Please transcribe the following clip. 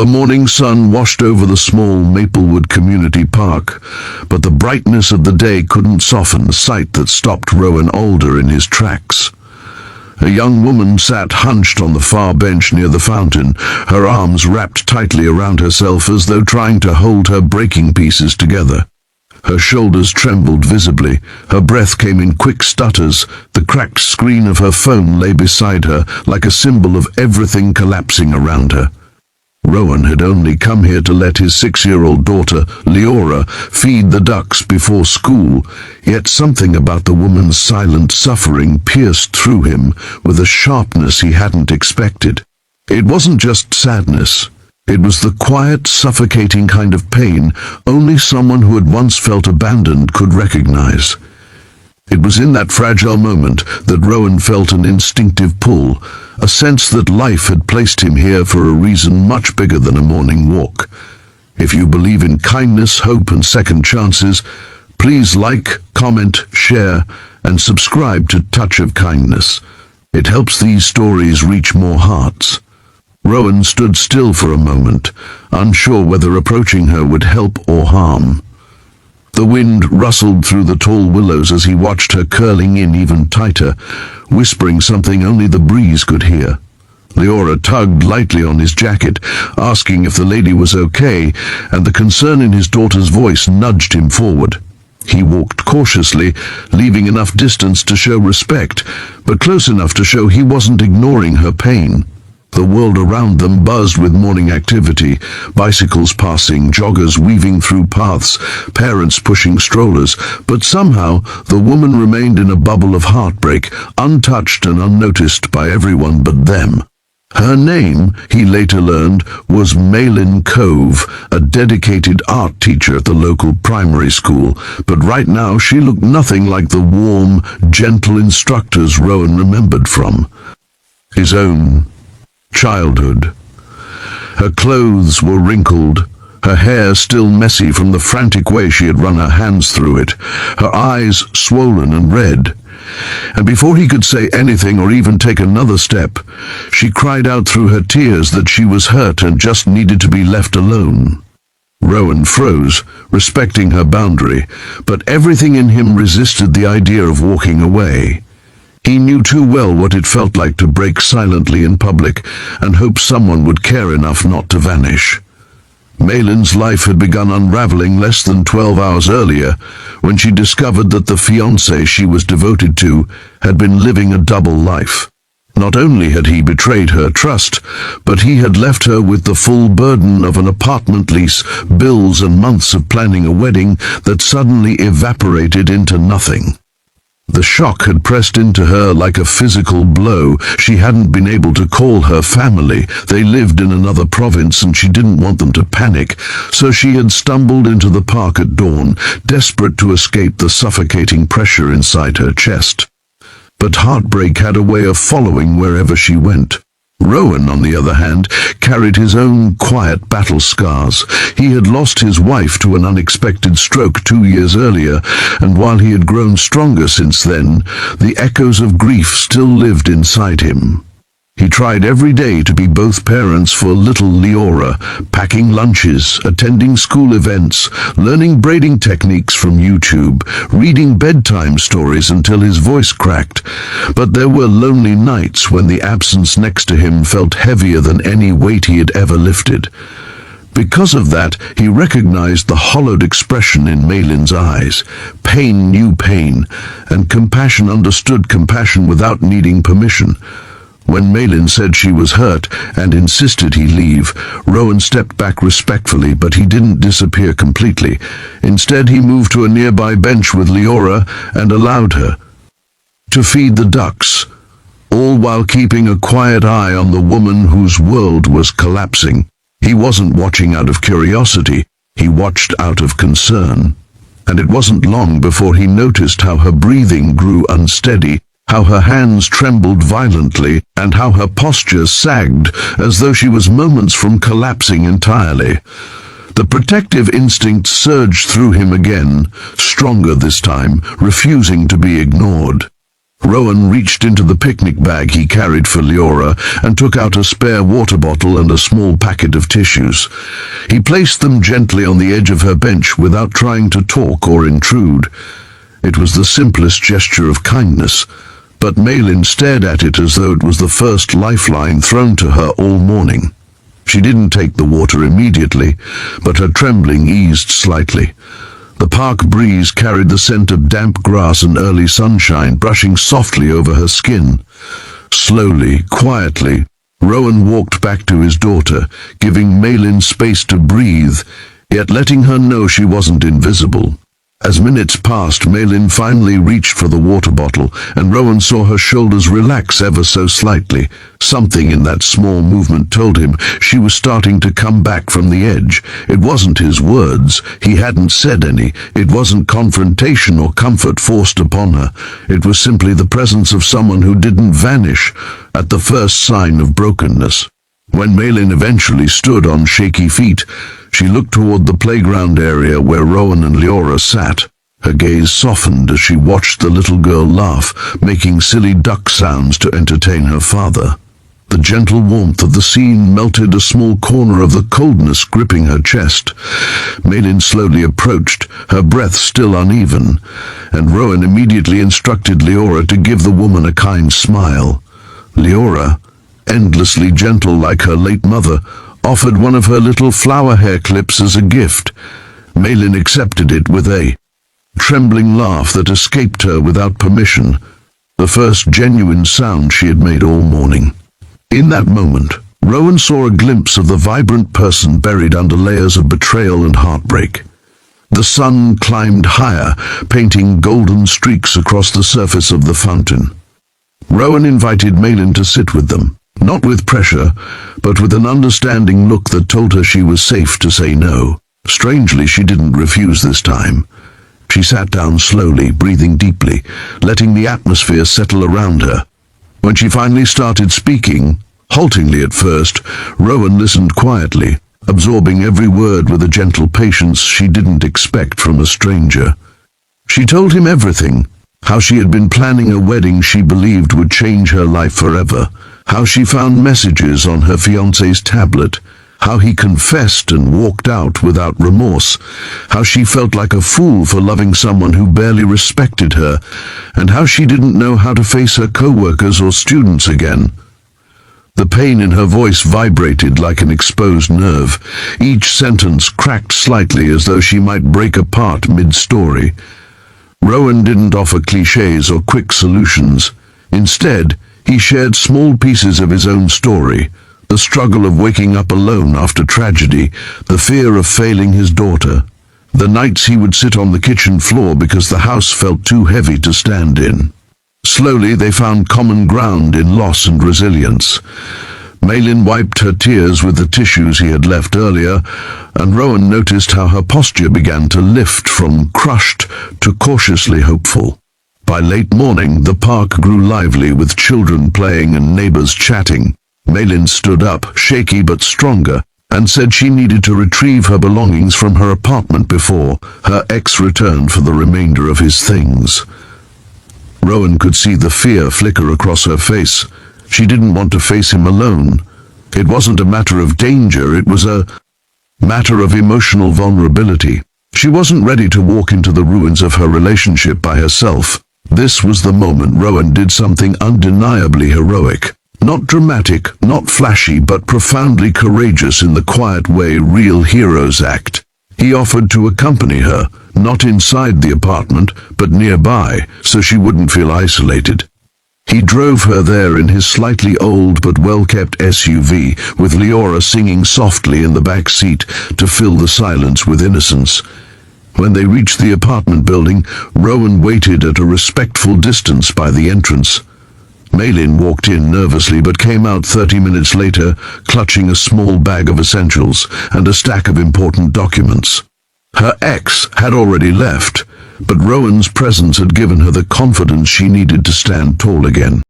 The morning sun washed over the small Maplewood Community Park, but the brightness of the day couldn't soften the sight that stopped Rowan Alder in his tracks. A young woman sat hunched on the far bench near the fountain, her arms wrapped tightly around herself as though trying to hold her breaking pieces together. Her shoulders trembled visibly, her breath came in quick stutters, the cracked screen of her phone lay beside her like a symbol of everything collapsing around her. Rowan had only come here to let his 6-year-old daughter, Leora, feed the ducks before school, yet something about the woman's silent suffering pierced through him with a sharpness he hadn't expected. It wasn't just sadness. It was the quiet, suffocating kind of pain only someone who had once felt abandoned could recognize. It was in that fragile moment that Rowan felt an instinctive pull, a sense that life had placed him here for a reason much bigger than a morning walk. If you believe in kindness, hope, and second chances, please like, comment, share, and subscribe to Touch of Kindness. It helps these stories reach more hearts. Rowan stood still for a moment, unsure whether approaching her would help or harm. The wind rustled through the tall willows as he watched her curling in even tighter, whispering something only the breeze could hear. Leora tugged lightly on his jacket, asking if the lady was okay, and the concern in his daughter's voice nudged him forward. He walked cautiously, leaving enough distance to show respect, but close enough to show he wasn't ignoring her pain. The world around them buzzed with morning activity, bicycles passing, joggers weaving through paths, parents pushing strollers, but somehow the woman remained in a bubble of heartbreak, untouched and unnoticed by everyone but them. Her name, he later learned, was Malin Cove, a dedicated art teacher at the local primary school, but right now she looked nothing like the warm, gentle instructors Rowan remembered from his own childhood. Her clothes were wrinkled, her hair still messy from the frantic way she had run her hands through it, her eyes swollen and red. And before he could say anything or even take another step, she cried out through her tears that she was hurt and just needed to be left alone. Rowan froze, respecting her boundary, but everything in him resisted the idea of walking away. He knew too well what it felt like to break silently in public and hope someone would care enough not to vanish. Malin's life had begun unraveling less than 12 hours earlier when she discovered that the fiancé she was devoted to had been living a double life. Not only had he betrayed her trust, but he had left her with the full burden of an apartment lease, bills and months of planning a wedding that suddenly evaporated into nothing. The shock had pressed into her like a physical blow. She hadn't been able to call her family. They lived in another province and she didn't want them to panic, so she had stumbled into the park at dawn, desperate to escape the suffocating pressure inside her chest. But heartbreak had a way of following wherever she went. Rowan, on the other hand, carried his own quiet battle scars. He had lost his wife to an unexpected stroke 2 years earlier, and while he had grown stronger since then, the echoes of grief still lived inside him. He tried every day to be both parents for little Leora, packing lunches, attending school events, learning braiding techniques from YouTube, reading bedtime stories until his voice cracked. But there were lonely nights when the absence next to him felt heavier than any weight he had ever lifted. Because of that, he recognized the hollowed expression in Malin's eyes. Pain knew pain, and compassion understood compassion without needing permission. When Malin said she was hurt and insisted he leave, Rowan stepped back respectfully, but he didn't disappear completely. Instead, he moved to a nearby bench with Leora and allowed her to feed the ducks, all while keeping a quiet eye on the woman whose world was collapsing. He wasn't watching out of curiosity, he watched out of concern. And it wasn't long before he noticed how her breathing grew unsteady, how her hands trembled violently, and how her posture sagged as though she was moments from collapsing entirely. The protective instinct surged through him again, stronger this time, refusing to be ignored. Rowan reached into the picnic bag he carried for Leora and took out a spare water bottle and a small packet of tissues. He placed them gently on the edge of her bench without trying to talk or intrude. It was the simplest gesture of kindness, but Malin stared at it as though it was the first lifeline thrown to her all morning. She didn't take the water immediately, but her trembling eased slightly. The park breeze carried the scent of damp grass and early sunshine brushing softly over her skin. Slowly, quietly, Rowan walked back to his daughter, giving Malin space to breathe, yet letting her know she wasn't invisible. As minutes passed, Malin finally reached for the water bottle, and Rowan saw her shoulders relax ever so slightly. Something in that small movement told him she was starting to come back from the edge. It wasn't his words. He hadn't said any. It wasn't confrontation or comfort forced upon her. It was simply the presence of someone who didn't vanish at the first sign of brokenness. When Malin eventually stood on shaky feet, she looked toward the playground area where Rowan and Leora sat. Her gaze softened as she watched the little girl laugh, making silly duck sounds to entertain her father. The gentle warmth of the scene melted a small corner of the coldness gripping her chest. Malin slowly approached, her breath still uneven, and Rowan immediately instructed Leora to give the woman a kind smile. Leora, endlessly gentle like her late mother, offered one of her little flower hair clips as a gift. Malin accepted it with a trembling laugh that escaped her without permission, the first genuine sound she had made all morning. In that moment, Rowan saw a glimpse of the vibrant person buried under layers of betrayal and heartbreak. The sun climbed higher, painting golden streaks across the surface of the fountain. Rowan invited Malin to sit with them. Not with pressure, but with an understanding look that told her she was safe to say no. Strangely, she didn't refuse this time. She sat down slowly, breathing deeply, letting the atmosphere settle around her. When she finally started speaking, haltingly at first, Rowan listened quietly, absorbing every word with a gentle patience she didn't expect from a stranger. She told him everything. How she had been planning a wedding she believed would change her life forever. How she found messages on her fiancé's tablet. How he confessed and walked out without remorse. How she felt like a fool for loving someone who barely respected her. And how she didn't know how to face her co-workers or students again. The pain in her voice vibrated like an exposed nerve. Each sentence cracked slightly as though she might break apart mid-story. Rowan didn't offer cliches or quick solutions. Instead, he shared small pieces of his own story, the struggle of waking up alone after tragedy, the fear of failing his daughter, the nights he would sit on the kitchen floor because the house felt too heavy to stand in. Slowly, they found common ground in loss and resilience. Malin wiped her tears with the tissues he had left earlier, and Rowan noticed how her posture began to lift from crushed to cautiously hopeful. By late morning, the park grew lively with children playing and neighbors chatting. Malin stood up, shaky but stronger, and said she needed to retrieve her belongings from her apartment before her ex returned for the remainder of his things. Rowan could see the fear flicker across her face. She didn't want to face him alone. It wasn't a matter of danger, it was a matter of emotional vulnerability. She wasn't ready to walk into the ruins of her relationship by herself. This was the moment Rowan did something undeniably heroic. Not dramatic, not flashy, but profoundly courageous in the quiet way real heroes act. He offered to accompany her, not inside the apartment, but nearby, so she wouldn't feel isolated. He drove her there in his slightly old but well-kept SUV, with Leora singing softly in the back seat to fill the silence with innocence. When they reached the apartment building, Rowan waited at a respectful distance by the entrance. Malin walked in nervously but came out 30 minutes later, clutching a small bag of essentials and a stack of important documents. Her ex had already left, but Rowan's presence had given her the confidence she needed to stand tall again.